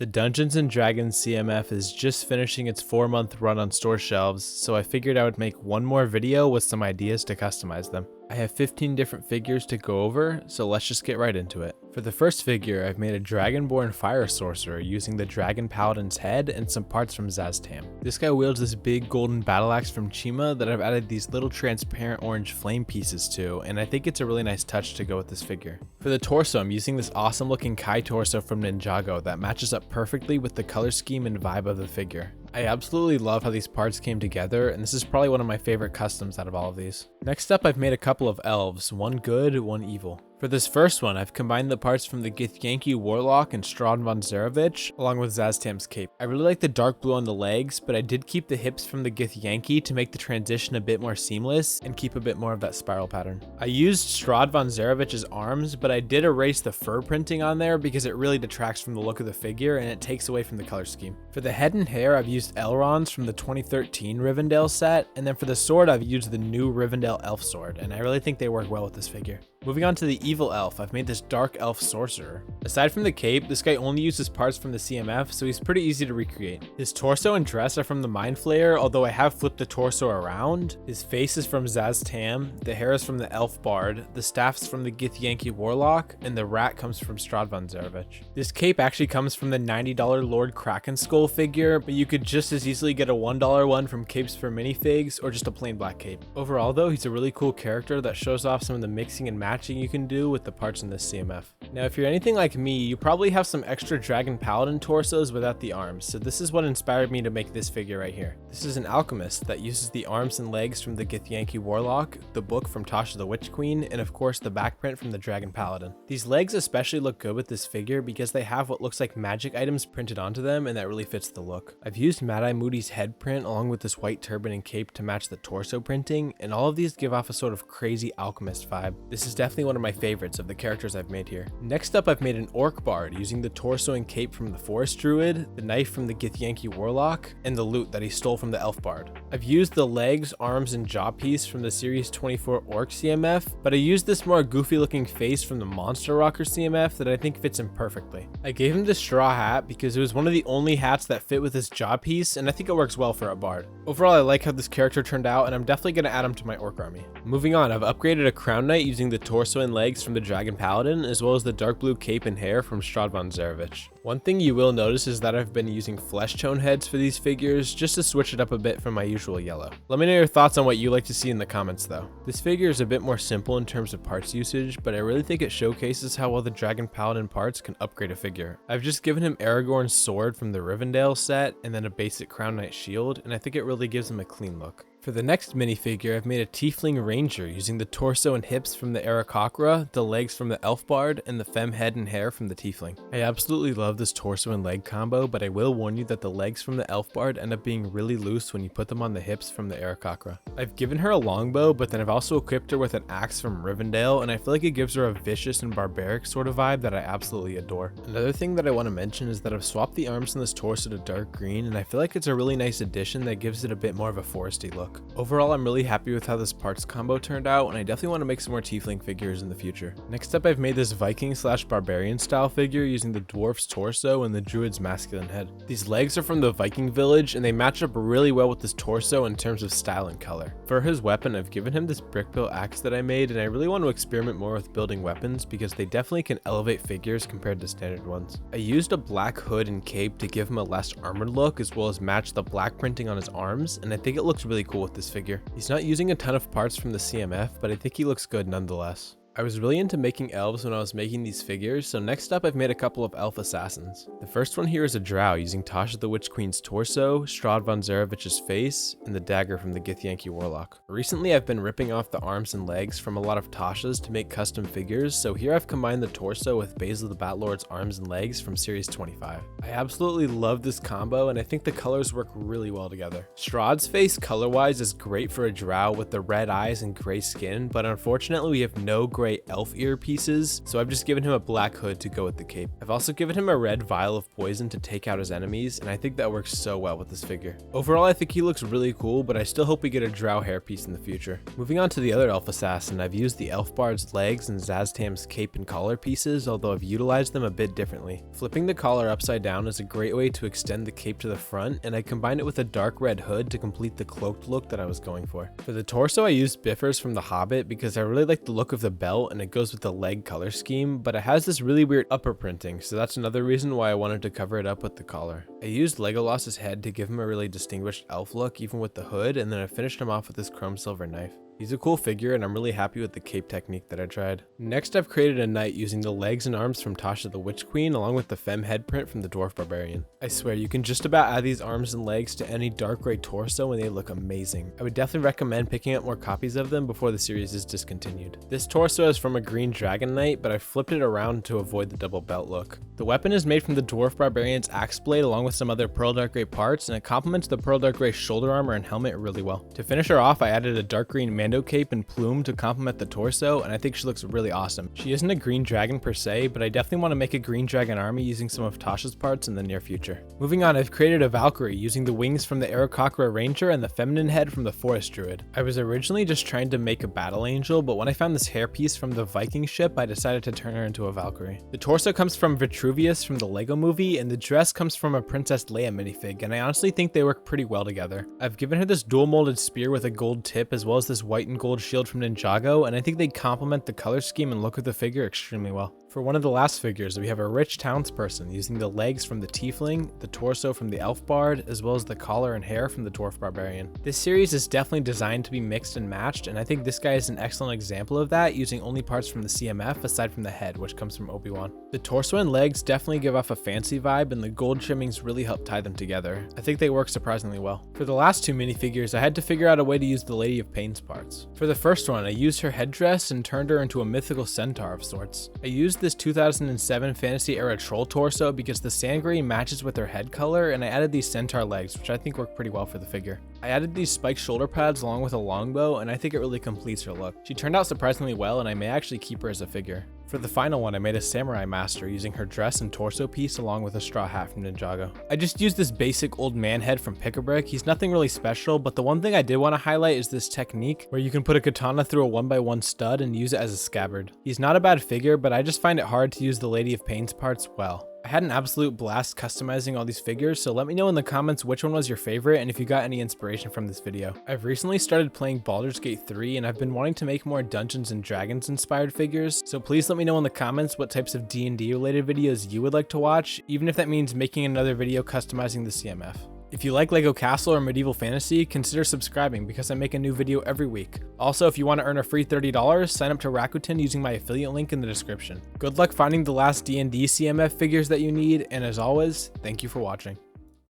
The Dungeons & Dragons CMF is just finishing its 4-month run on store shelves, so I figured I would make one more video with some ideas to customize them. I have 15 different figures to go over, so let's just get right into it. For the first figure, I've made a Dragonborn Fire Sorcerer using the Dragon Paladin's head and some parts from Zaztam. This guy wields this big golden battle axe from Chima that I've added these little transparent orange flame pieces to, and I think it's a really nice touch to go with this figure. For the torso, I'm using this awesome looking Kai torso from Ninjago that matches up perfectly with the color scheme and vibe of the figure. I absolutely love how these parts came together, and this is probably one of my favorite customs out of all of these. Next up, I've made a couple of elves, one good, one evil. For this first one, I've combined the parts from the Githyanki Warlock and Strahd von Zarovich, along with Zaztam's cape. I really like the dark blue on the legs, but I did keep the hips from the Githyanki to make the transition a bit more seamless and keep a bit more of that spiral pattern. I used Strahd von Zarovich's arms, but I did erase the fur printing on there because it really detracts from the look of the figure and it takes away from the color scheme. For the head and hair, I've used Elrond's from the 2013 Rivendell set, and then for the sword, I've used the new Rivendell elf sword, and I really think they work well with this figure. Moving on to the evil elf, I've made this dark elf sorcerer. Aside from the cape, this guy only uses parts from the CMF, so he's pretty easy to recreate. His torso and dress are from the Mind Flayer, although I have flipped the torso around. His face is from Zaztam, the hair is from the elf bard, the staff's from the Githyanki Warlock, and the rat comes from Strahd von Zarovich. This cape actually comes from the $90 Lord Kraken Skull figure, but you could just as easily get a $1 one from Capes for Minifigs or just a plain black cape. Overall though, he's a really cool character that shows off some of the mixing and matching you can do with the parts in this CMF. Now if you're anything like me, you probably have some extra Dragon Paladin torsos without the arms, so this is what inspired me to make this figure right here. This is an alchemist that uses the arms and legs from the Githyanki Warlock, the book from Tasha the Witch Queen, and of course the backprint from the Dragon Paladin. These legs especially look good with this figure because they have what looks like magic items printed onto them, and that really fits the look. I've used Mad-Eye Moody's head print along with this white turban and cape to match the torso printing, and all of these give off a sort of crazy alchemist vibe. This is definitely one of my favorites of the characters I've made here. Next up, I've made an orc bard using the torso and cape from the forest druid, the knife from the Githyanki Warlock, and the loot that he stole from the elf bard. I've used the legs, arms, and jaw piece from the Series 24 orc CMF, but I used this more goofy looking face from the Monster Rocker CMF that I think fits him perfectly. I gave him this straw hat because it was one of the only hats that fit with his jaw piece, and I think it works well for a bard. Overall, I like how this character turned out, and I'm definitely going to add him to my orc army. Moving on, I've upgraded a crown knight using the torso and legs from the Dragon Paladin, as well as the dark blue cape and hair from Strahd von Zarovich. One thing you will notice is that I've been using flesh tone heads for these figures just to switch it up a bit from my usual yellow. Let me know your thoughts on what you like to see in the comments though. This figure is a bit more simple in terms of parts usage, but I really think it showcases how well the Dragon Paladin parts can upgrade a figure. I've just given him Aragorn's sword from the Rivendell set and then a basic Crown Knight shield, and I think it really gives him a clean look. For the next minifigure, I've made a Tiefling Ranger using the torso and hips from the Aarakocra, the legs from the Elf Bard, and the femme head and hair from the Tiefling. I absolutely love this torso and leg combo, but I will warn you that the legs from the Elf Bard end up being really loose when you put them on the hips from the Aarakocra. I've given her a longbow, but then I've also equipped her with an axe from Rivendell, and I feel like it gives her a vicious and barbaric sort of vibe that I absolutely adore. Another thing that I want to mention is that I've swapped the arms in this torso to dark green, and I feel like it's a really nice addition that gives it a bit more of a foresty look. Overall, I'm really happy with how this parts combo turned out, and I definitely want to make some more tiefling figures in the future. Next up, I've made this Viking/barbarian style figure using the dwarf's torso and the druid's masculine head. These legs are from the Viking village, and they match up really well with this torso in terms of style and color. For his weapon, I've given him this brick built axe that I made, and I really want to experiment more with building weapons because they definitely can elevate figures compared to standard ones. I used a black hood and cape to give him a less armored look, as well as match the black printing on his arms, and I think it looks really cool with this figure. He's not using a ton of parts from the CMF, but I think he looks good nonetheless. I was really into making elves when I was making these figures, so next up I've made a couple of elf assassins. The first one here is a drow using Tasha the Witch Queen's torso, Strahd von Zarovich's face, and the dagger from the Githyanki Warlock. Recently I've been ripping off the arms and legs from a lot of Tasha's to make custom figures, so here I've combined the torso with Basil the Batlord's arms and legs from Series 25. I absolutely love this combo, and I think the colors work really well together. Strahd's face color-wise is great for a drow with the red eyes and gray skin, but unfortunately we have no gray elf ear pieces, so I've just given him a black hood to go with the cape. I've also given him a red vial of poison to take out his enemies, and I think that works so well with this figure. Overall, I think he looks really cool, but I still hope we get a drow hairpiece in the future. Moving on to the other elf assassin, I've used the elf bard's legs and Zaztam's cape and collar pieces, although I've utilized them a bit differently. Flipping the collar upside down is a great way to extend the cape to the front, and I combined it with a dark red hood to complete the cloaked look that I was going for. For the torso, I used Biffers from The Hobbit because I really like the look of the belt and it goes with the leg color scheme, but it has this really weird upper printing, so that's another reason why I wanted to cover it up with the collar. I used Legolas's head to give him a really distinguished elf look even with the hood, and then I finished him off with this chrome silver knife. He's a cool figure and I'm really happy with the cape technique that I tried. Next, I've created a knight using the legs and arms from Tasha the Witch Queen along with the femme head print from the Dwarf Barbarian. I swear you can just about add these arms and legs to any dark gray torso and they look amazing. I would definitely recommend picking up more copies of them before the series is discontinued. This torso is from a green dragon knight, but I flipped it around to avoid the double belt look. The weapon is made from the Dwarf Barbarian's axe blade along with some other pearl dark gray parts, and it complements the pearl dark gray shoulder armor and helmet really well. To finish her off, I added a dark green Mando cape and plume to complement the torso, and I think she looks really awesome. She isn't a green dragon per se, but I definitely want to make a green dragon army using some of Tasha's parts in the near future. Moving on, I've created a Valkyrie using the wings from the Aarakocra Ranger and the feminine head from the Forest Druid. I was originally just trying to make a battle angel, but when I found this hairpiece from the Viking ship, I decided to turn her into a Valkyrie. The torso comes from Vitruvius from the Lego movie, and the dress comes from a Princess Leia minifig, and I honestly think they work pretty well together. I've given her this dual molded spear with a gold tip as well as this white and gold shield from Ninjago, and I think they complement the color scheme and look of the figure extremely well. For one of the last figures, we have a rich townsperson using the legs from the Tiefling, the torso from the Elf Bard, as well as the collar and hair from the Dwarf Barbarian. This series is definitely designed to be mixed and matched, and I think this guy is an excellent example of that, using only parts from the CMF aside from the head, which comes from Obi-Wan. The torso and legs definitely give off a fancy vibe, and the gold trimmings really help tie them together. I think they work surprisingly well. For the last two minifigures, I had to figure out a way to use the Lady of Pain's parts. For the first one, I used her headdress and turned her into a mythical centaur of sorts. I used this 2007 fantasy era troll torso because the sand gray matches with her head color, and I added these centaur legs, which I think work pretty well for the figure. I added these spiked shoulder pads along with a longbow, and I think it really completes her look. She turned out surprisingly well, and I may actually keep her as a figure. For the final one, I made a samurai master using her dress and torso piece along with a straw hat from Ninjago. I just used this basic old man head from Pick-a-Brick. He's nothing really special, but the one thing I did want to highlight is this technique where you can put a katana through a 1x1 stud and use it as a scabbard. He's not a bad figure, but I just find it hard to use the Lady of Pain's parts well. I had an absolute blast customizing all these figures, so let me know in the comments which one was your favorite and if you got any inspiration from this video. I've recently started playing Baldur's Gate 3 and I've been wanting to make more Dungeons and Dragons inspired figures, so please let me know in the comments what types of D&D related videos you would like to watch, even if that means making another video customizing the CMF. If you like LEGO Castle or medieval fantasy, consider subscribing because I make a new video every week. Also, if you want to earn a free $30, sign up to Rakuten using my affiliate link in the description. Good luck finding the last D&D CMF figures that you need, and as always, thank you for watching.